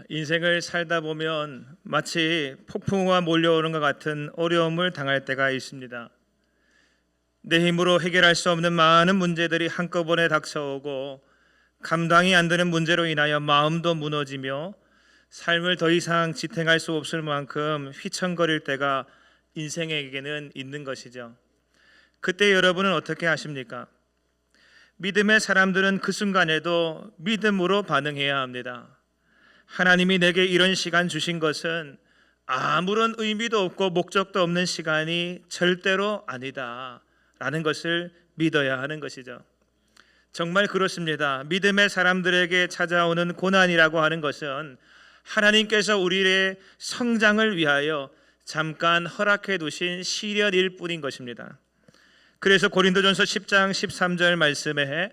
인생을 살다 보면 마치 폭풍우가 몰려오는 것 같은 어려움을 당할 때가 있습니다. 내 힘으로 해결할 수 없는 많은 문제들이 한꺼번에 닥쳐오고 감당이 안 되는 문제로 인하여 마음도 무너지며 삶을 더 이상 지탱할 수 없을 만큼 휘청거릴 때가 인생에게는 있는 것이죠. 그때 여러분은 어떻게 하십니까? 믿음의 사람들은 그 순간에도 믿음으로 반응해야 합니다. 하나님이 내게 이런 시간 주신 것은 아무런 의미도 없고 목적도 없는 시간이 절대로 아니다 라는 것을 믿어야 하는 것이죠. 정말 그렇습니다. 믿음의 사람들에게 찾아오는 고난이라고 하는 것은 하나님께서 우리의 성장을 위하여 잠깐 허락해 두신 시련일 뿐인 것입니다. 그래서 고린도전서 10장 13절 말씀에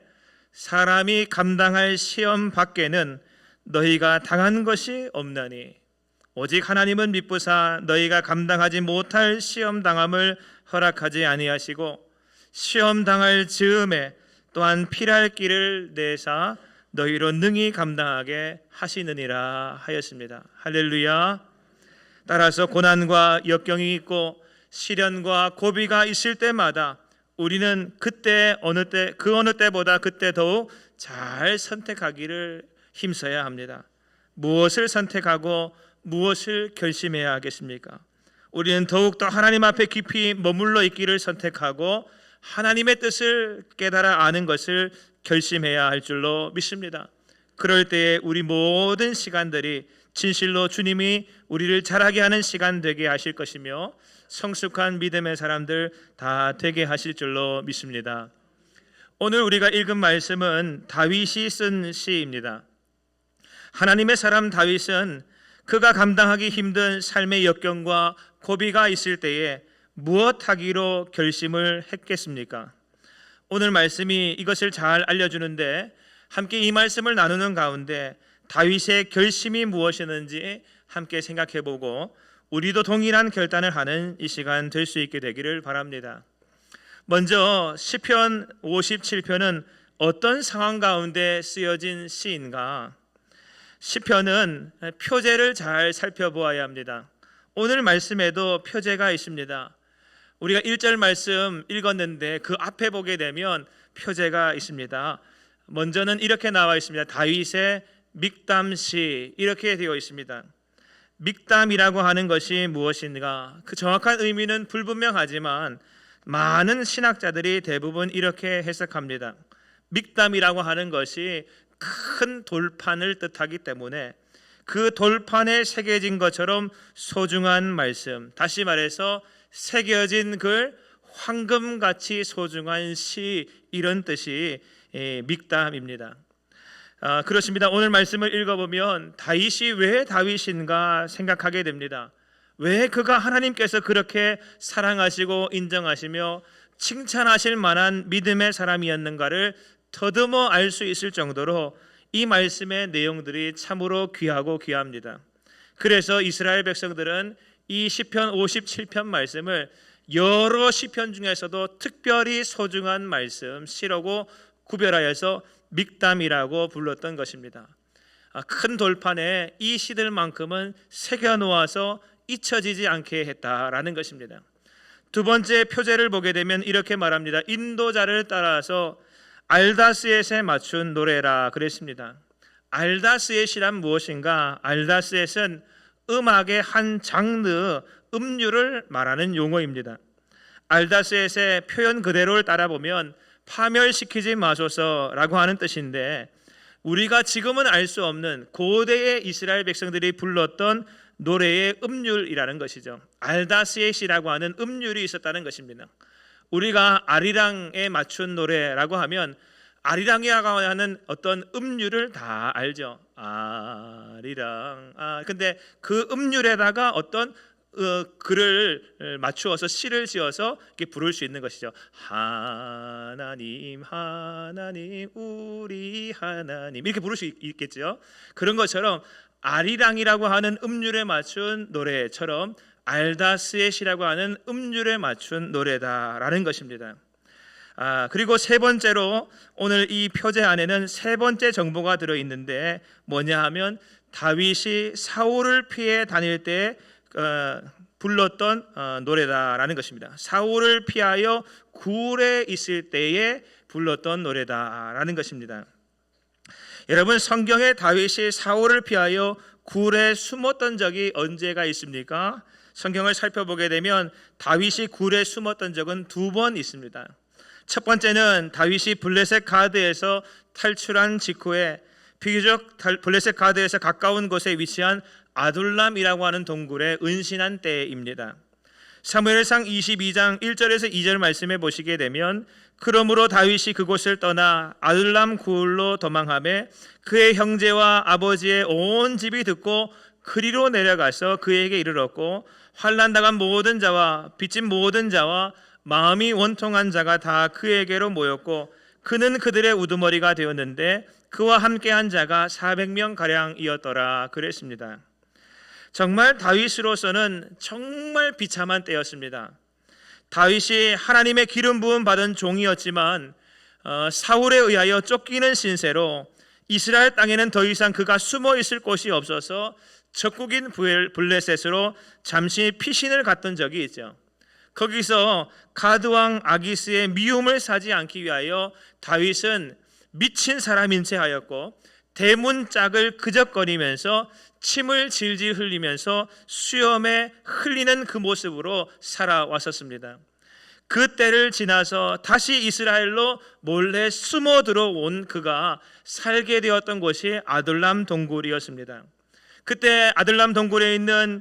사람이 감당할 시험 밖에는 너희가 당한 것이 없나니 오직 하나님은 미쁘사 너희가 감당하지 못할 시험 당함을 허락하지 아니하시고 시험 당할 즈음에 또한 필할 길을 내사 너희로 능히 감당하게 하시느니라 하였습니다. 할렐루야. 따라서 고난과 역경이 있고 시련과 고비가 있을 때마다 우리는 그때 그 어느 때보다 그때 더욱 잘 선택하기를 힘써야 합니다. 무엇을 선택하고 무엇을 결심해야 하겠습니까? 우리는 더욱더 하나님 앞에 깊이 머물러 있기를 선택하고 하나님의 뜻을 깨달아 아는 것을 결심해야 할 줄로 믿습니다. 그럴 때에 우리 모든 시간들이 진실로 주님이 우리를 자라게 하는 시간 되게 하실 것이며 성숙한 믿음의 사람들 다 되게 하실 줄로 믿습니다. 오늘 우리가 읽은 말씀은 다윗이 쓴 시입니다. 하나님의 사람 다윗은 그가 감당하기 힘든 삶의 역경과 고비가 있을 때에 무엇 하기로 결심을 했겠습니까? 오늘 말씀이 이것을 잘 알려주는데 함께 이 말씀을 나누는 가운데 다윗의 결심이 무엇이었는지 함께 생각해보고 우리도 동일한 결단을 하는 이 시간 될 수 있게 되기를 바랍니다. 먼저 시편 57편은 어떤 상황 가운데 쓰여진 시인가? 시편은 표제를 잘 살펴보아야 합니다. 오늘 말씀에도 표제가 있습니다. 우리가 1절 말씀 읽었는데 그 앞에 보게 되면 표제가 있습니다. 먼저는 이렇게 나와 있습니다. 다윗의 믹담시 이렇게 되어 있습니다. 믹담이라고 하는 것이 무엇인가? 그 정확한 의미는 불분명하지만 많은 신학자들이 대부분 이렇게 해석합니다. 믹담이라고 하는 것이 큰 돌판을 뜻하기 때문에 그 돌판에 새겨진 것처럼 소중한 말씀, 다시 말해서 새겨진 글, 황금같이 소중한 시, 이런 뜻이 믹담입니다. 그렇습니다. 오늘 말씀을 읽어보면 다윗이 왜 다윗인가 생각하게 됩니다. 왜 그가 하나님께서 그렇게 사랑하시고 인정하시며 칭찬하실 만한 믿음의 사람이었는가를 더듬어 알 수 있을 정도로 이 말씀의 내용들이 참으로 귀하고 귀합니다. 그래서 이스라엘 백성들은 이 시편 57편 말씀을 여러 시편 중에서도 특별히 소중한 말씀, 시라고 구별하여서 믹담이라고 불렀던 것입니다. 큰 돌판에 이 시들만큼은 새겨놓아서 잊혀지지 않게 했다라는 것입니다. 두 번째 표제를 보게 되면 이렇게 말합니다. 인도자를 따라서 알다스엣에 맞춘 노래라 그랬습니다. 알다스엣이란 무엇인가? 알다스엣은 음악의 한 장르, 음률을 말하는 용어입니다. 알다스엣의 표현 그대로를 따라보면 파멸시키지 마소서라고 하는 뜻인데 우리가 지금은 알 수 없는 고대의 이스라엘 백성들이 불렀던 노래의 음률이라는 것이죠. 알다스엣이라고 하는 음률이 있었다는 것입니다. 우리가 아리랑에 맞춘 노래라고 하면 아리랑이라고 하는 어떤 음률을 다 알죠. 아리랑. 근데 그 음률에다가 어떤 글을 맞추어서 시를 지어서 이렇게 부를 수 있는 것이죠. 하나님 하나님 우리 하나님 이렇게 부를 수 있겠죠. 그런 것처럼 아리랑이라고 하는 음률에 맞춘 노래처럼 알다스엣이라고 하는 음률에 맞춘 노래다라는 것입니다. 그리고 세 번째로 오늘 이 표제 안에는 세 번째 정보가 들어있는데 뭐냐 하면 다윗이 사울을 피해 다닐 때 불렀던 노래다라는 것입니다. 사울을 피하여 굴에 있을 때에 불렀던 노래다라는 것입니다. 여러분, 성경에 다윗이 사울을 피하여 굴에 숨었던 적이 언제가 있습니까? 성경을 살펴보게 되면 다윗이 굴에 숨었던 적은 2번 있습니다. 첫 번째는 다윗이 블레셋 가드에서 탈출한 직후에 비교적 블레셋 가드에서 가까운 곳에 위치한 아둘람이라고 하는 동굴에 은신한 때입니다. 사무엘상 22장 1절에서 2절 말씀에 보시게 되면 그러므로 다윗이 그곳을 떠나 아둘람 굴로 도망하며 그의 형제와 아버지의 온 집이 듣고 그리로 내려가서 그에게 이르렀고 환난당한 모든 자와 빚진 모든 자와 마음이 원통한 자가 다 그에게로 모였고 그는 그들의 우두머리가 되었는데 그와 함께한 자가 400명 가량이었더라 그랬습니다. 정말 다윗으로서는 정말 비참한 때였습니다. 다윗이 하나님의 기름 부음 받은 종이었지만 사울에 의하여 쫓기는 신세로 이스라엘 땅에는 더 이상 그가 숨어 있을 곳이 없어서 적국인 블레셋으로 잠시 피신을 갔던 적이 있죠. 거기서 가드왕 아기스의 미움을 사지 않기 위하여 다윗은 미친 사람인 채 하였고 대문 짝을 그적거리면서 침을 질질 흘리면서 수염에 흘리는 그 모습으로 살아왔었습니다. 그 때를 지나서 다시 이스라엘로 몰래 숨어 들어온 그가 살게 되었던 곳이 아둘람 동굴이었습니다. 그때 아둘람 동굴에 있는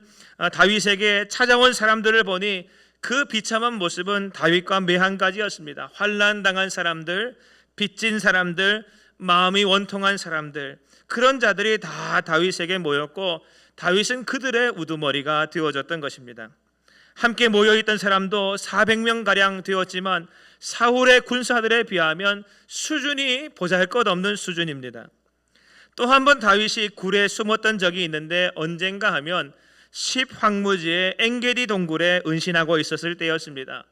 다윗에게 찾아온 사람들을 보니 그 비참한 모습은 다윗과 매한가지였습니다. 환난당한 사람들, 빚진 사람들, 마음이 원통한 사람들, 그런 자들이 다 다윗에게 모였고 다윗은 그들의 우두머리가 되어졌던 것입니다. 함께 모여있던 사람도 400명가량 되었지만 사울의 군사들에 비하면 수준이 보잘것없는 수준입니다. 또 한 번 다윗이 굴에 숨었던 적이 있는데 언젠가 하면 십황무지의 엔게디 동굴에 은신하고 있었을 때였습니다.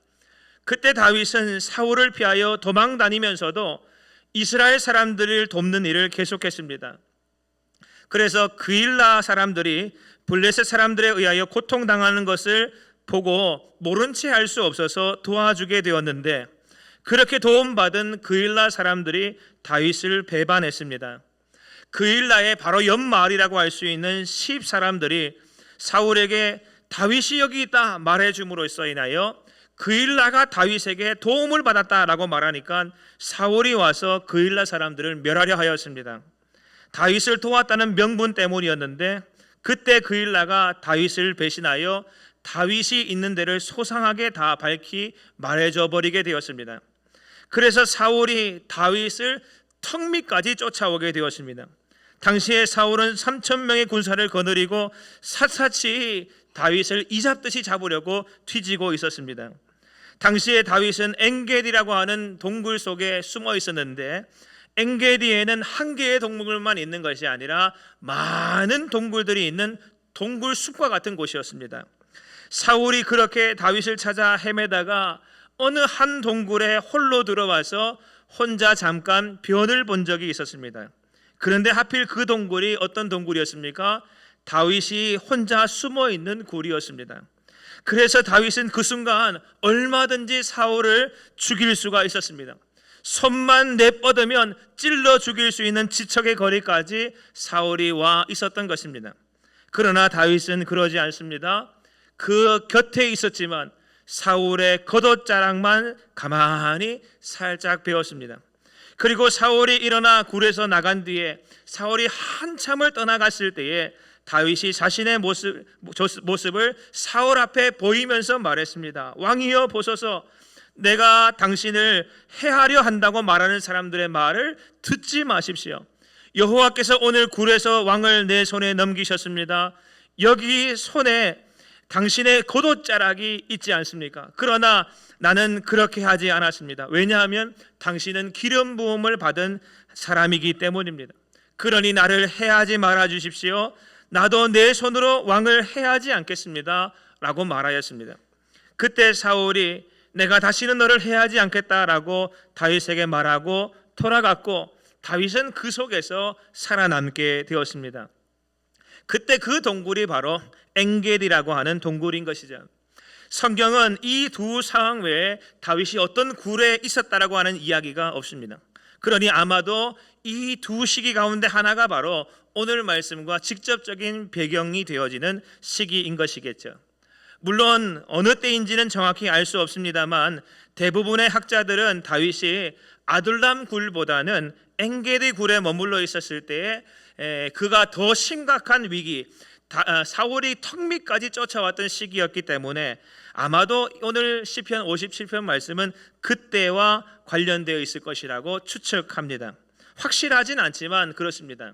그때 다윗은 사울을 피하여 도망 다니면서도 이스라엘 사람들을 돕는 일을 계속했습니다. 그래서 그일라 사람들이 블레셋 사람들에 의하여 고통당하는 것을 보고 모른 채 할 수 없어서 도와주게 되었는데 그렇게 도움받은 그일라 사람들이 다윗을 배반했습니다. 그일라의 바로 옆마을이라고 할 수 있는 10 사람들이 사울에게 다윗이 여기 있다 말해줌으로써 인하여 그일라가 다윗에게 도움을 받았다라고 말하니까 사울이 와서 그일라 사람들을 멸하려 하였습니다. 다윗을 도왔다는 명분 때문이었는데 그때 그일라가 다윗을 배신하여 다윗이 있는 데를 소상하게 다 밝히 말해줘 버리게 되었습니다. 그래서 사울이 다윗을 턱 밑까지 쫓아오게 되었습니다. 당시에 사울은 3,000명의 군사를 거느리고 샅샅이 다윗을 이잡듯이 잡으려고 뒤지고 있었습니다. 당시에 다윗은 엔게디라고 하는 동굴 속에 숨어 있었는데 엔게디에는 한 개의 동굴만 있는 것이 아니라 많은 동굴들이 있는 동굴 숲과 같은 곳이었습니다. 사울이 그렇게 다윗을 찾아 헤매다가 어느 한 동굴에 홀로 들어와서 혼자 잠깐 변을 본 적이 있었습니다. 그런데 하필 그 동굴이 어떤 동굴이었습니까? 다윗이 혼자 숨어 있는 굴이었습니다. 그래서 다윗은 그 순간 얼마든지 사울을 죽일 수가 있었습니다. 손만 내뻗으면 찔러 죽일 수 있는 지척의 거리까지 사울이 와 있었던 것입니다. 그러나 다윗은 그러지 않습니다. 그 곁에 있었지만 사울의 겉옷자락만 가만히 살짝 베었습니다. 그리고 사울이 일어나 굴에서 나간 뒤에 사울이 한참을 떠나갔을 때에 다윗이 자신의 모습을 사울 앞에 보이면서 말했습니다. 왕이여 보소서, 내가 당신을 해하려 한다고 말하는 사람들의 말을 듣지 마십시오. 여호와께서 오늘 굴에서 왕을 내 손에 넘기셨습니다. 여기 손에 당신의 겉옷자락이 있지 않습니까? 그러나 나는 그렇게 하지 않았습니다. 왜냐하면 당신은 기름 부음을 받은 사람이기 때문입니다. 그러니 나를 해하지 말아 주십시오. 나도 내 손으로 왕을 해하지 않겠습니다 라고 말하였습니다. 그때 사울이 내가 다시는 너를 해하지 않겠다라고 다윗에게 말하고 돌아갔고 다윗은 그 속에서 살아남게 되었습니다. 그때 그 동굴이 바로 엔게디라고 하는 동굴인 것이죠. 성경은 이 두 상황 외에 다윗이 어떤 굴에 있었다라고 하는 이야기가 없습니다. 그러니 아마도 이 두 시기 가운데 하나가 바로 오늘 말씀과 직접적인 배경이 되어지는 시기인 것이겠죠. 물론 어느 때인지는 정확히 알 수 없습니다만 대부분의 학자들은 다윗이 아둘람 굴보다는 엔게디 굴에 머물러 있었을 때에 그가 더 심각한 위기, 사울이 턱 밑까지 쫓아왔던 시기였기 때문에 아마도 오늘 시편 57편 말씀은 그때와 관련되어 있을 것이라고 추측합니다. 확실하진 않지만 그렇습니다.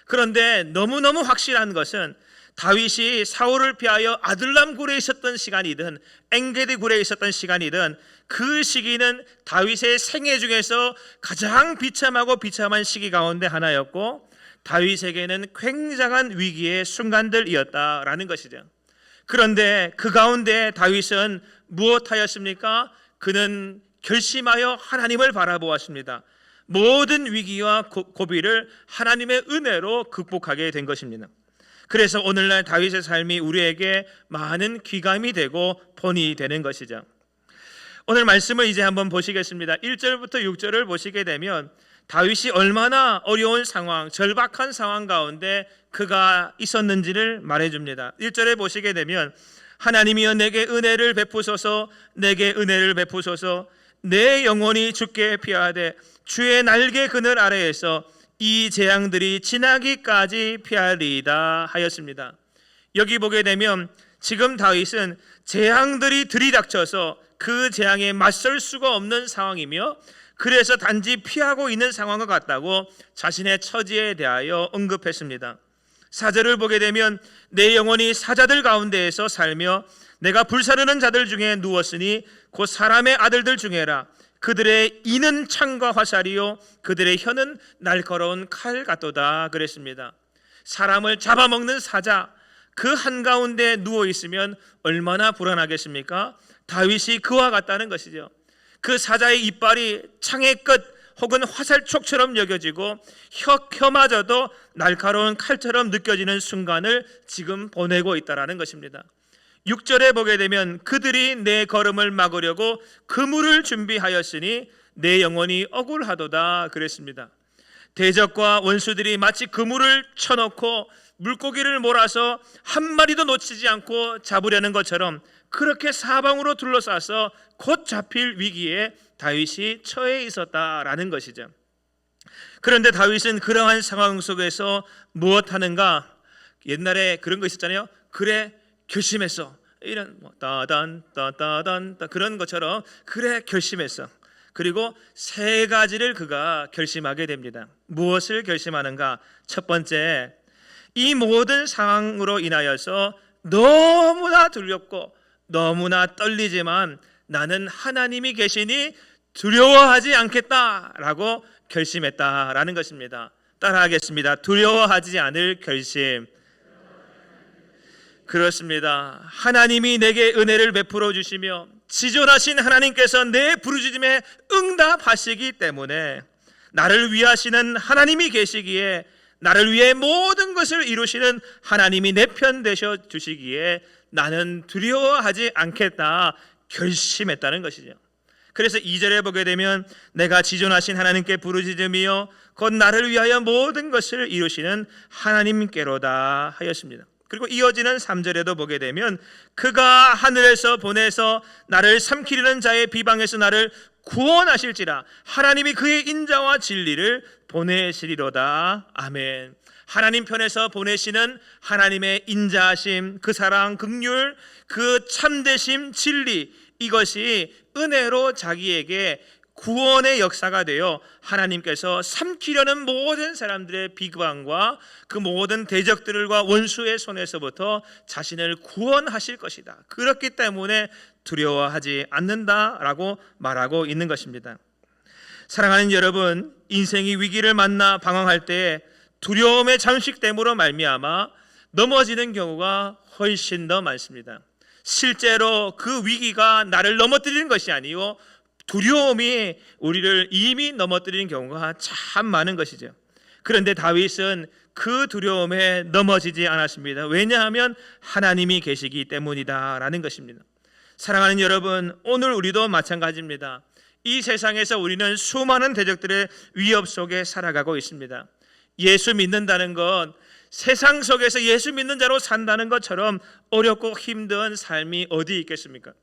그런데 너무너무 확실한 것은 다윗이 사울을 피하여 아둘람 굴에 있었던 시간이든 엔게디 굴에 있었던 시간이든 그 시기는 다윗의 생애 중에서 가장 비참하고 비참한 시기 가운데 하나였고 다윗에게는 굉장한 위기의 순간들이었다라는 것이죠. 그런데 그 가운데 다윗은 무엇하였습니까? 그는 결심하여 하나님을 바라보았습니다. 모든 위기와 고비를 하나님의 은혜로 극복하게 된 것입니다. 그래서 오늘날 다윗의 삶이 우리에게 많은 귀감이 되고 본이 되는 것이죠. 오늘 말씀을 이제 한번 보시겠습니다. 1절부터 6절을 보시게 되면 다윗이 얼마나 어려운 상황, 절박한 상황 가운데 그가 있었는지를 말해줍니다. 1절에 보시게 되면 하나님이여 내게 은혜를 베푸소서, 내게 은혜를 베푸소서, 내 영혼이 주께 피하되 주의 날개 그늘 아래에서 이 재앙들이 지나기까지 피하리이다 하였습니다. 여기 보게 되면 지금 다윗은 재앙들이 들이닥쳐서 그 재앙에 맞설 수가 없는 상황이며 그래서 단지 피하고 있는 상황과 같다고 자신의 처지에 대하여 언급했습니다. 4절을 보게 되면 내 영혼이 사자들 가운데에서 살며 내가 불사르는 자들 중에 누웠으니 곧 사람의 아들들 중에라. 그들의 이는 창과 화살이요 그들의 혀는 날카로운 칼 같도다 그랬습니다. 사람을 잡아먹는 사자 그 한가운데 누워있으면 얼마나 불안하겠습니까? 다윗이 그와 같다는 것이죠. 그 사자의 이빨이 창의 끝 혹은 화살촉처럼 여겨지고 혀마저도 날카로운 칼처럼 느껴지는 순간을 지금 보내고 있다는 것입니다. 6절에 보게 되면 그들이 내 걸음을 막으려고 그물을 준비하였으니 내 영혼이 억울하도다 그랬습니다. 대적과 원수들이 마치 그물을 쳐놓고 물고기를 몰아서 한 마리도 놓치지 않고 잡으려는 것처럼 그렇게 사방으로 둘러싸서 곧 잡힐 위기에 다윗이 처해 있었다라는 것이죠. 그런데 다윗은 그러한 상황 속에서 무엇하는가? 옛날에 그런 거 있었잖아요. 그래 결심했어. 이런 따단 그런 것처럼 그래 결심했어. 그리고 세 가지를 그가 결심하게 됩니다. 무엇을 결심하는가? 첫 번째, 이 모든 상황으로 인하여서 너무나 두렵고 너무나 떨리지만 나는 하나님이 계시니 두려워하지 않겠다라고 결심했다라는 것입니다. 따라하겠습니다. 두려워하지 않을 결심. 그렇습니다. 하나님이 내게 은혜를 베풀어 주시며 지존하신 하나님께서 내 부르짖음에 응답하시기 때문에 나를 위하시는 하나님이 계시기에 나를 위해 모든 것을 이루시는 하나님이 내 편 되셔 주시기에 나는 두려워하지 않겠다 결심했다는 것이죠. 그래서 2절에 보게 되면 내가 지존하신 하나님께 부르짖으며 곧 나를 위하여 모든 것을 이루시는 하나님께로다 하였습니다. 그리고 이어지는 3절에도 보게 되면 그가 하늘에서 보내서 나를 삼키려는 자의 비방에서 나를 구원하실지라 하나님이 그의 인자와 진리를 보내시리로다. 아멘. 하나님 편에서 보내시는 하나님의 인자하심, 그 사랑, 긍휼, 그 참되심, 진리, 이것이 은혜로 자기에게 구원의 역사가 되어 하나님께서 삼키려는 모든 사람들의 비방과 그 모든 대적들과 원수의 손에서부터 자신을 구원하실 것이다. 그렇기 때문에 두려워하지 않는다라고 말하고 있는 것입니다. 사랑하는 여러분, 인생이 위기를 만나 방황할 때 두려움의 잠식됨으로 말미암아 넘어지는 경우가 훨씬 더 많습니다. 실제로 그 위기가 나를 넘어뜨리는 것이 아니요 두려움이 우리를 이미 넘어뜨리는 경우가 참 많은 것이죠. 그런데 다윗은 그 두려움에 넘어지지 않았습니다. 왜냐하면 하나님이 계시기 때문이다라는 것입니다. 사랑하는 여러분, 오늘 우리도 마찬가지입니다. 이 세상에서 우리는 수많은 대적들의 위협 속에 살아가고 있습니다. 예수 믿는다는 건 세상 속에서 예수 믿는 자로 산다는 것처럼 어렵고 힘든 삶이 어디 있겠습니까?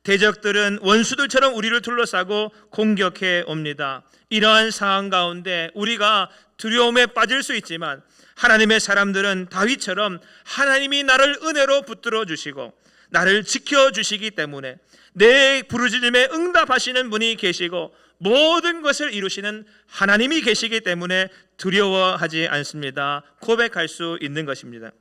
대적들은 원수들처럼 우리를 둘러싸고 공격해 옵니다. 이러한 상황 가운데 우리가 두려움에 빠질 수 있지만 하나님의 사람들은 다윗처럼 하나님이 나를 은혜로 붙들어 주시고 나를 지켜주시기 때문에 내 부르짖음에 응답하시는 분이 계시고 모든 것을 이루시는 하나님이 계시기 때문에 두려워하지 않습니다. 고백할 수 있는 것입니다.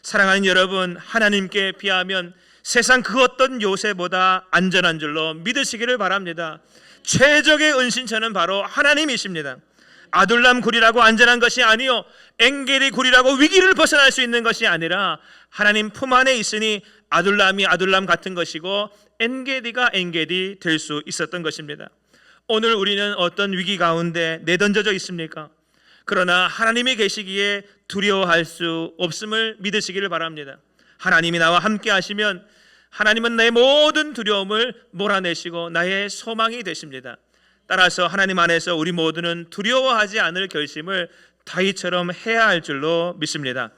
사랑하는 여러분, 하나님께 비하면 세상 그 어떤 요새보다 안전한 줄로 믿으시기를 바랍니다. 최적의 은신처는 바로 하나님이십니다. 아둘람 굴이라고 안전한 것이 아니요 엔게디 굴이라고 위기를 벗어날 수 있는 것이 아니라 하나님 품 안에 있으니 아둘람이 아둘람 같은 것이고 엔게디가 엔게디 될 수 있었던 것입니다. 오늘 우리는 어떤 위기 가운데 내던져져 있습니까? 그러나 하나님이 계시기에 두려워할 수 없음을 믿으시기를 바랍니다. 하나님이 나와 함께 하시면 하나님은 내 모든 두려움을 몰아내시고 나의 소망이 되십니다. 따라서 하나님 안에서 우리 모두는 두려워하지 않을 결심을 다윗처럼 해야 할 줄로 믿습니다.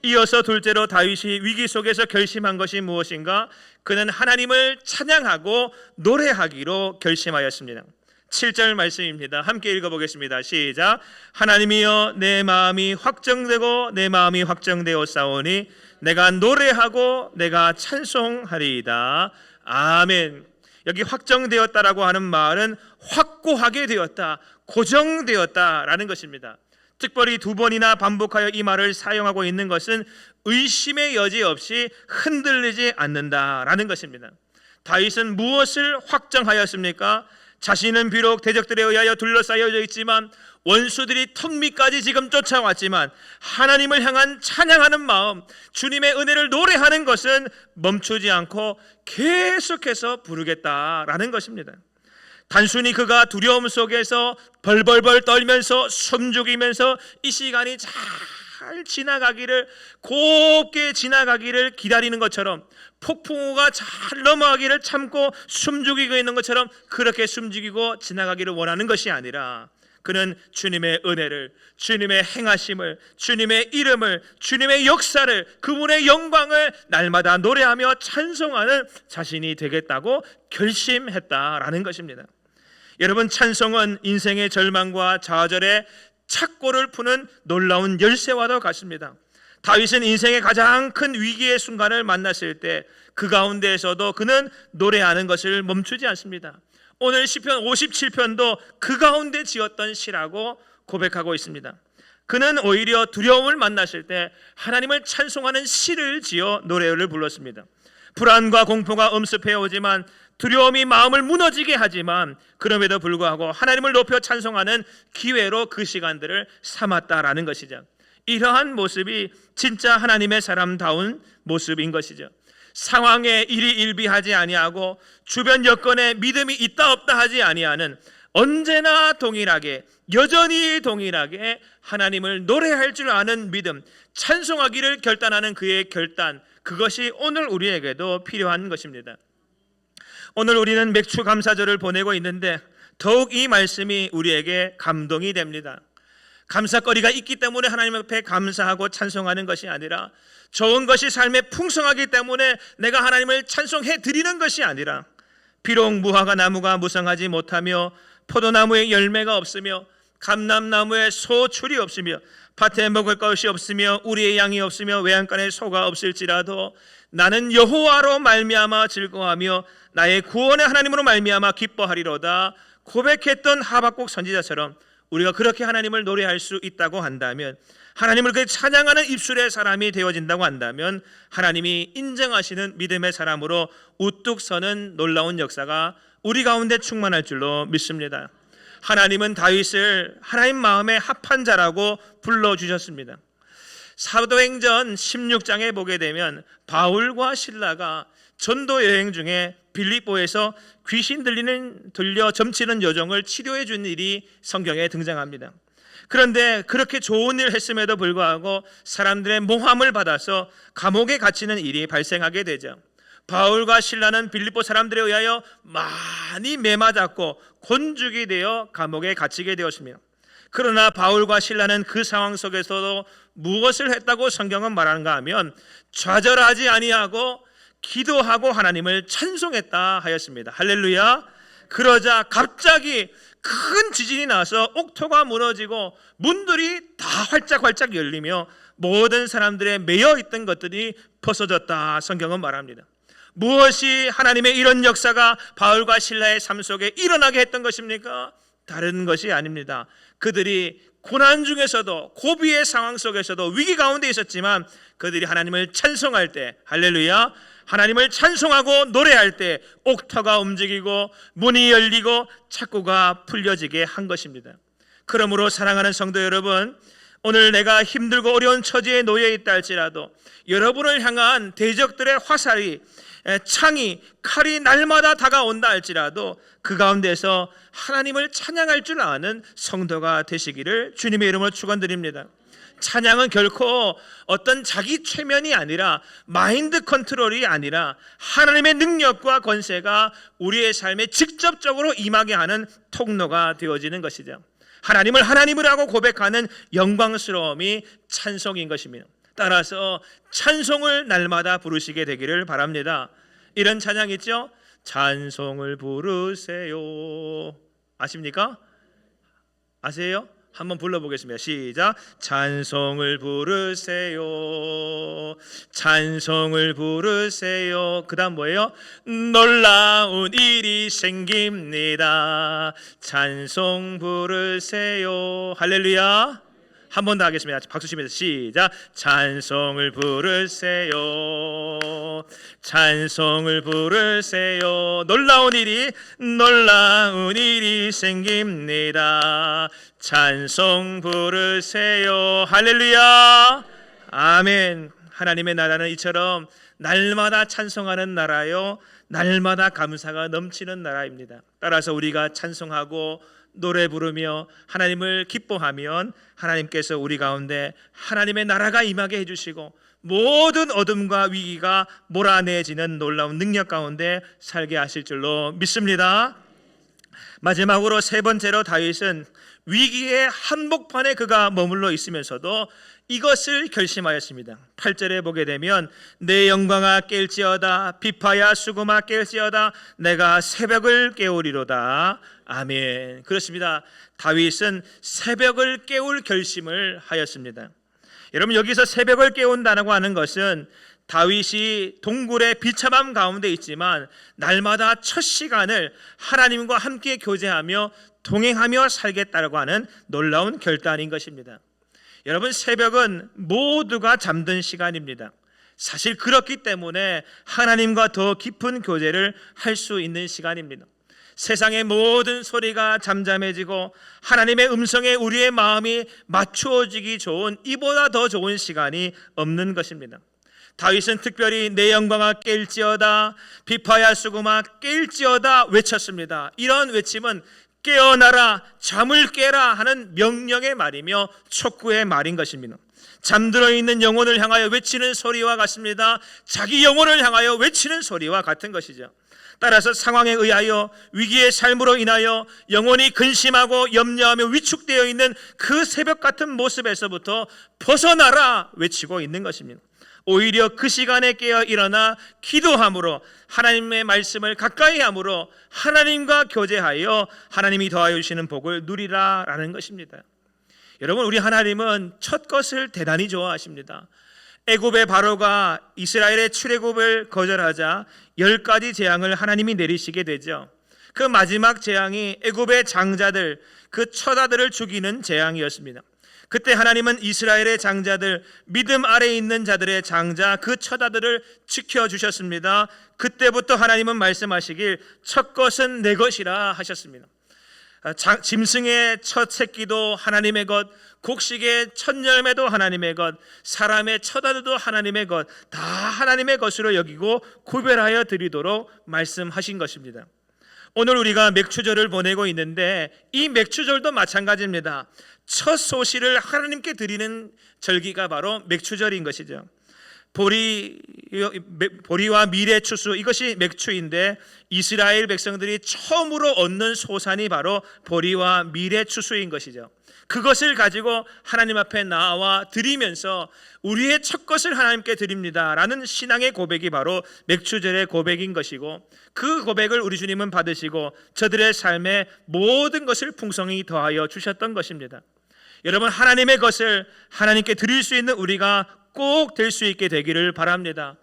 이어서 둘째로 다윗이 위기 속에서 결심한 것이 무엇인가? 그는 하나님을 찬양하고 노래하기로 결심하였습니다. 7절 말씀입니다. 함께 읽어보겠습니다. 시작. 하나님이여 내 마음이 확정되고 내 마음이 확정되어 싸우니 내가 노래하고 내가 찬송하리이다. 아멘. 여기 확정되었다라고 하는 말은 확고하게 되었다, 고정되었다라는 것입니다. 특별히 두 번이나 반복하여 이 말을 사용하고 있는 것은 의심의 여지 없이 흔들리지 않는다라는 것입니다. 다윗은 무엇을 확정하였습니까? 자신은 비록 대적들에 의하여 둘러싸여져 있지만 원수들이 턱 밑까지 지금 쫓아왔지만 하나님을 향한 찬양하는 마음, 주님의 은혜를 노래하는 것은 멈추지 않고 계속해서 부르겠다라는 것입니다. 단순히 그가 두려움 속에서 벌벌벌 떨면서 숨죽이면서 이 시간이 잘 지나가기를, 곱게 지나가기를 기다리는 것처럼, 폭풍우가 잘 넘어가기를 참고 숨죽이고 있는 것처럼 그렇게 숨죽이고 지나가기를 원하는 것이 아니라 그는 주님의 은혜를, 주님의 행하심을, 주님의 이름을, 주님의 역사를, 그분의 영광을 날마다 노래하며 찬송하는 자신이 되겠다고 결심했다라는 것입니다. 여러분, 찬송은 인생의 절망과 좌절의 착고를 푸는 놀라운 열쇠와도 같습니다. 다윗은 인생의 가장 큰 위기의 순간을 만났을 때 그 가운데에서도 그는 노래하는 것을 멈추지 않습니다. 오늘 시편 57편도 그 가운데 지었던 시라고 고백하고 있습니다. 그는 오히려 두려움을 만났을 때 하나님을 찬송하는 시를 지어 노래를 불렀습니다. 불안과 공포가 엄습해 오지만 두려움이 마음을 무너지게 하지만 그럼에도 불구하고 하나님을 높여 찬송하는 기회로 그 시간들을 삼았다라는 것이죠. 이러한 모습이 진짜 하나님의 사람다운 모습인 것이죠. 상황에 일희일비하지 아니하고 주변 여건에 믿음이 있다 없다 하지 아니하는, 언제나 동일하게, 여전히 동일하게 하나님을 노래할 줄 아는 믿음, 찬송하기를 결단하는 그의 결단, 그것이 오늘 우리에게도 필요한 것입니다. 오늘 우리는 맥주 감사절을 보내고 있는데 더욱 이 말씀이 우리에게 감동이 됩니다. 감사거리가 있기 때문에 하나님 앞에 감사하고 찬송하는 것이 아니라, 좋은 것이 삶에 풍성하기 때문에 내가 하나님을 찬송해 드리는 것이 아니라, 비록 무화과 나무가 무성하지 못하며 포도나무에 열매가 없으며 감람나무에 소출이 없으며 밭에 먹을 것이 없으며 우리의 양이 없으며 외양간에 소가 없을지라도 나는 여호와로 말미암아 즐거워하며 나의 구원의 하나님으로 말미암아 기뻐하리로다 고백했던 하박국 선지자처럼 우리가 그렇게 하나님을 노래할 수 있다고 한다면, 하나님을 그 찬양하는 입술의 사람이 되어진다고 한다면 하나님이 인정하시는 믿음의 사람으로 우뚝 서는 놀라운 역사가 우리 가운데 충만할 줄로 믿습니다. 하나님은 다윗을 하나님 마음에 합한 자라고 불러주셨습니다. 사도행전 16장에 보게 되면 바울과 실라가 전도 여행 중에 빌립보에서 귀신 들려 점치는 여종을 치료해 준 일이 성경에 등장합니다. 그런데 그렇게 좋은 일을 했음에도 불구하고 사람들의 모함을 받아서 감옥에 갇히는 일이 발생하게 되죠. 바울과 실라는 빌립보 사람들에 의하여 많이 매맞았고 곤죽이 되어 감옥에 갇히게 되었습니다. 그러나 바울과 실라는 그 상황 속에서도 무엇을 했다고 성경은 말하는가 하면 좌절하지 아니하고 기도하고 하나님을 찬송했다 하였습니다. 할렐루야. 그러자 갑자기 큰 지진이 나서 옥토가 무너지고 문들이 다 활짝활짝 열리며 모든 사람들의 매여 있던 것들이 벗어졌다 성경은 말합니다. 무엇이 하나님의 이런 역사가 바울과 실라의 삶 속에 일어나게 했던 것입니까? 다른 것이 아닙니다. 그들이 고난 중에서도 고비의 상황 속에서도 위기 가운데 있었지만 그들이 하나님을 찬송할 때, 할렐루야, 하나님을 찬송하고 노래할 때 옥토가 움직이고 문이 열리고 착고가 풀려지게 한 것입니다. 그러므로 사랑하는 성도 여러분, 오늘 내가 힘들고 어려운 처지에 놓여 있다 할지라도 여러분을 향한 대적들의 화살이, 창이, 칼이 날마다 다가온다 할지라도 그 가운데서 하나님을 찬양할 줄 아는 성도가 되시기를 주님의 이름으로 축원드립니다. 찬양은 결코 어떤 자기 최면이 아니라 마인드 컨트롤이 아니라 하나님의 능력과 권세가 우리의 삶에 직접적으로 임하게 하는 통로가 되어지는 것이죠. 하나님을 하나님을 하고 고백하는 영광스러움이 찬송인 것입니다. 따라서 찬송을 날마다 부르시게 되기를 바랍니다. 이런 찬양 있죠? 찬송을 부르세요. 아십니까? 아세요? 한번 불러보겠습니다. 시작. 찬송을 부르세요. 찬송을 부르세요. 그 다음 뭐예요? 놀라운 일이 생깁니다. 찬송 부르세요. 할렐루야. 한 번 더 하겠습니다. 박수 치면서 시작. 찬송을 부르세요. 찬송을 부르세요. 놀라운 일이 생깁니다. 찬송 부르세요. 할렐루야. 아멘. 하나님의 나라는 이처럼 날마다 찬송하는 나라요, 날마다 감사가 넘치는 나라입니다. 따라서 우리가 찬송하고 노래 부르며 하나님을 기뻐하면 하나님께서 우리 가운데 하나님의 나라가 임하게 해주시고 모든 어둠과 위기가 몰아내지는 놀라운 능력 가운데 살게 하실 줄로 믿습니다. 마지막으로 세 번째로 다윗은 위기의 한복판에 그가 머물러 있으면서도 이것을 결심하였습니다. 8절에 보게 되면 내 영광아 깰지어다, 비파야 수금아 깰지어다, 내가 새벽을 깨우리로다. 아멘. 그렇습니다. 다윗은 새벽을 깨울 결심을 하였습니다. 여러분, 여기서 새벽을 깨운다고 하는 것은 다윗이 동굴의 비참함 가운데 있지만 날마다 첫 시간을 하나님과 함께 교제하며 동행하며 살겠다고 하는 놀라운 결단인 것입니다. 여러분, 새벽은 모두가 잠든 시간입니다. 사실 그렇기 때문에 하나님과 더 깊은 교제를 할 수 있는 시간입니다. 세상의 모든 소리가 잠잠해지고 하나님의 음성에 우리의 마음이 맞추어지기 좋은 이보다 더 좋은 시간이 없는 것입니다. 다윗은 특별히 내 영광아 깰지어다, 비파야 수금아 깰지어다 외쳤습니다. 이런 외침은 깨어나라, 잠을 깨라 하는 명령의 말이며 촉구의 말인 것입니다. 잠들어 있는 영혼을 향하여 외치는 소리와 같습니다. 자기 영혼을 향하여 외치는 소리와 같은 것이죠. 따라서 상황에 의하여 위기의 삶으로 인하여 영혼이 근심하고 염려하며 위축되어 있는 그 새벽 같은 모습에서부터 벗어나라 외치고 있는 것입니다. 오히려 그 시간에 깨어 일어나 기도함으로 하나님의 말씀을 가까이 함으로 하나님과 교제하여 하나님이 더하여 주시는 복을 누리라라는 것입니다. 여러분, 우리 하나님은 첫 것을 대단히 좋아하십니다. 애굽의 바로가 이스라엘의 출애굽을 거절하자 10가지 재앙을 하나님이 내리시게 되죠. 그 마지막 재앙이 애굽의 장자들, 그 처자들을 죽이는 재앙이었습니다. 그때 하나님은 이스라엘의 장자들, 믿음 아래에 있는 자들의 장자, 그 처자들을 지켜주셨습니다. 그때부터 하나님은 말씀하시길 첫 것은 내 것이라 하셨습니다. 짐승의 첫 새끼도 하나님의 것, 곡식의 첫 열매도 하나님의 것, 사람의 처자들도 하나님의 것, 다 하나님의 것으로 여기고 구별하여 드리도록 말씀하신 것입니다. 오늘 우리가 맥추절을 보내고 있는데 이 맥추절도 마찬가지입니다. 첫 소시를 하나님께 드리는 절기가 바로 맥추절인 것이죠. 보리와 밀의 추수, 이것이 맥추인데 이스라엘 백성들이 처음으로 얻는 소산이 바로 보리와 밀의 추수인 것이죠. 그것을 가지고 하나님 앞에 나와 드리면서 우리의 첫 것을 하나님께 드립니다 라는 신앙의 고백이 바로 맥추절의 고백인 것이고, 그 고백을 우리 주님은 받으시고 저들의 삶에 모든 것을 풍성히 더하여 주셨던 것입니다. 여러분, 하나님의 것을 하나님께 드릴 수 있는 우리가 꼭 될 수 있게 되기를 바랍니다.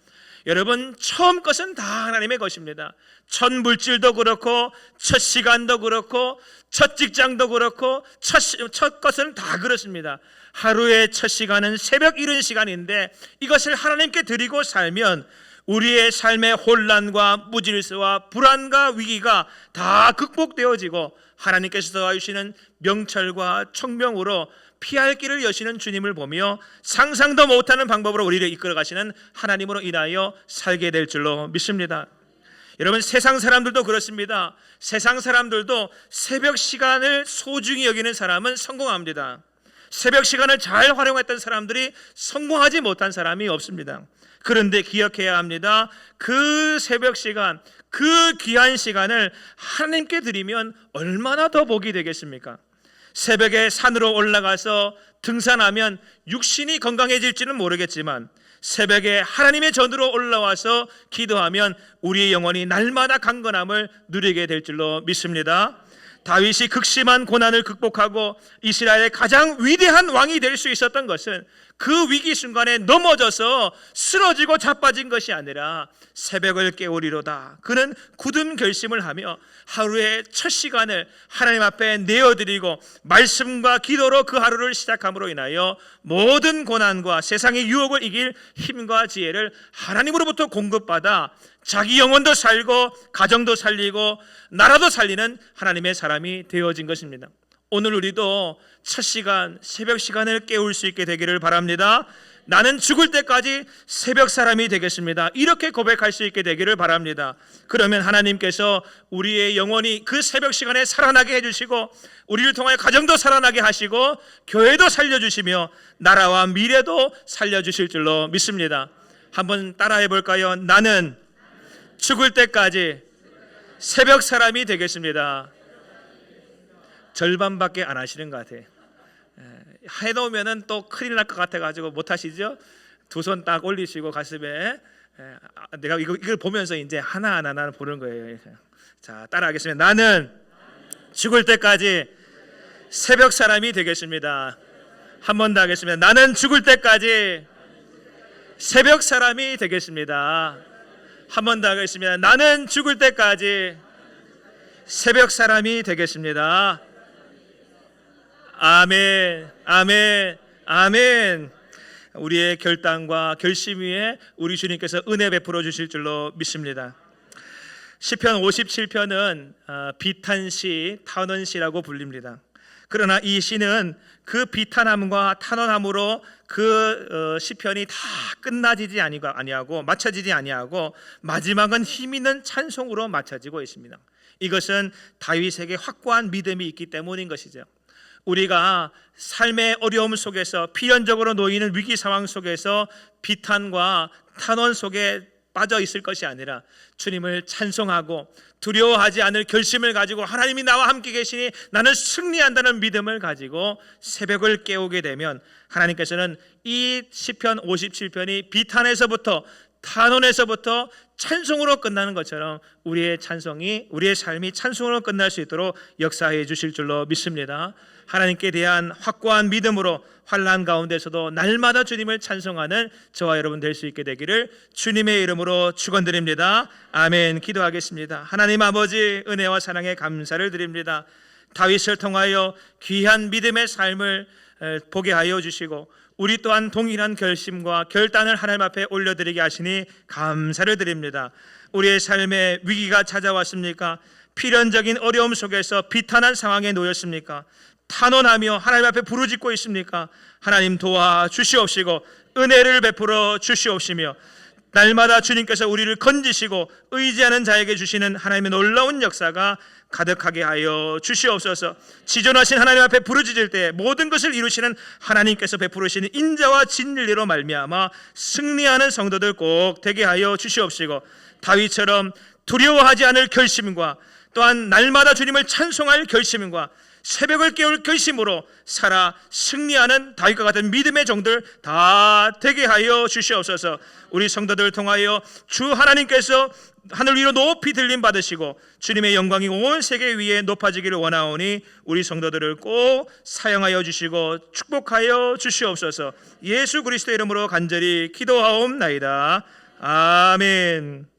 여러분, 처음 것은 다 하나님의 것입니다. 첫 물질도 그렇고, 첫 시간도 그렇고, 첫 직장도 그렇고, 첫 것은 다 그렇습니다. 하루의 첫 시간은 새벽 이른 시간인데 이것을 하나님께 드리고 살면 우리의 삶의 혼란과 무질서와 불안과 위기가 다 극복되어지고 하나님께서 더하시는 명철과 청명으로 피할 길을 여시는 주님을 보며 상상도 못하는 방법으로 우리를 이끌어 가시는 하나님으로 인하여 살게 될 줄로 믿습니다. 여러분, 세상 사람들도 그렇습니다. 세상 사람들도 새벽 시간을 소중히 여기는 사람은 성공합니다. 새벽 시간을 잘 활용했던 사람들이 성공하지 못한 사람이 없습니다. 그런데 기억해야 합니다. 그 새벽 시간, 그 귀한 시간을 하나님께 드리면 얼마나 더 복이 되겠습니까? 새벽에 산으로 올라가서 등산하면 육신이 건강해질지는 모르겠지만 새벽에 하나님의 전으로 올라와서 기도하면 우리의 영혼이 날마다 강건함을 누리게 될 줄로 믿습니다. 다윗이 극심한 고난을 극복하고 이스라엘의 가장 위대한 왕이 될 수 있었던 것은 그 위기 순간에 넘어져서 쓰러지고 자빠진 것이 아니라 새벽을 깨우리로다, 그는 굳은 결심을 하며 하루의 첫 시간을 하나님 앞에 내어드리고 말씀과 기도로 그 하루를 시작함으로 인하여 모든 고난과 세상의 유혹을 이길 힘과 지혜를 하나님으로부터 공급받아 자기 영혼도 살고 가정도 살리고 나라도 살리는 하나님의 사람이 되어진 것입니다. 오늘 우리도 첫 시간, 새벽 시간을 깨울 수 있게 되기를 바랍니다. 나는 죽을 때까지 새벽 사람이 되겠습니다, 이렇게 고백할 수 있게 되기를 바랍니다. 그러면 하나님께서 우리의 영혼이 그 새벽 시간에 살아나게 해주시고 우리를 통하여 가정도 살아나게 하시고 교회도 살려주시며 나라와 미래도 살려주실 줄로 믿습니다. 한번 따라해 볼까요? 나는 죽을 때까지 새벽 사람이 되겠습니다. 절반밖에 안 하시는 것 같아요. 해놓으면 또 큰일 날 것 같아가지고 못 하시죠? 두 손 딱 올리시고 가슴에, 내가 이걸 보면서 이제 하나하나 보는 거예요. 자, 따라하겠습니다. 나는 죽을 때까지 새벽 사람이 되겠습니다. 한 번 더 하겠습니다. 나는 죽을 때까지 새벽 사람이 되겠습니다. 한 번 더 하겠습니다. 나는 죽을 때까지 새벽 사람이 되겠습니다. 아멘, 아멘, 아멘. 우리의 결단과 결심 위에 우리 주님께서 은혜 베풀어 주실 줄로 믿습니다. 시편 57편은 비탄시, 탄원시라고 불립니다. 그러나 이 시는 그 비탄함과 탄원함으로 그 시편이 다 끝나지지 아니하고 맞춰지지 아니하고 마지막은 힘 있는 찬송으로 맞춰지고 있습니다. 이것은 다윗에게 확고한 믿음이 있기 때문인 것이죠. 우리가 삶의 어려움 속에서 필연적으로 놓이는 위기 상황 속에서 비탄과 탄원 속에 빠져 있을 것이 아니라 주님을 찬송하고 두려워하지 않을 결심을 가지고 하나님이 나와 함께 계시니 나는 승리한다는 믿음을 가지고 새벽을 깨우게 되면 하나님께서는 이 시편 57편이 비탄에서부터 탄원에서부터 찬송으로 끝나는 것처럼 우리의 삶이 찬송으로 끝날 수 있도록 역사해 주실 줄로 믿습니다. 하나님께 대한 확고한 믿음으로 환난 가운데서도 날마다 주님을 찬송하는 저와 여러분 될 수 있게 되기를 주님의 이름으로 축원드립니다. 아멘. 기도하겠습니다. 하나님 아버지, 은혜와 사랑에 감사를 드립니다. 다윗을 통하여 귀한 믿음의 삶을 보게 하여 주시고 우리 또한 동일한 결심과 결단을 하나님 앞에 올려드리게 하시니 감사를 드립니다. 우리의 삶에 위기가 찾아왔습니까? 필연적인 어려움 속에서 비탄한 상황에 놓였습니까? 탄원하며 하나님 앞에 부르짖고 있습니까? 하나님 도와주시옵시고 은혜를 베풀어 주시옵시며 날마다 주님께서 우리를 건지시고 의지하는 자에게 주시는 하나님의 놀라운 역사가 가득하게 하여 주시옵소서. 지존하신 하나님 앞에 부르짖을 때 모든 것을 이루시는 하나님께서 베푸시는 인자와 진리로 말미암아 승리하는 성도들 꼭 되게 하여 주시옵시고, 다윗처럼 두려워하지 않을 결심과 또한 날마다 주님을 찬송할 결심과 새벽을 깨울 결심으로 살아 승리하는 다윗과 같은 믿음의 종들 다 되게 하여 주시옵소서. 우리 성도들을 통하여 주 하나님께서 하늘 위로 높이 들림 받으시고 주님의 영광이 온 세계 위에 높아지기를 원하오니 우리 성도들을 꼭 사용하여 주시고 축복하여 주시옵소서. 예수 그리스도의 이름으로 간절히 기도하옵나이다. 아멘.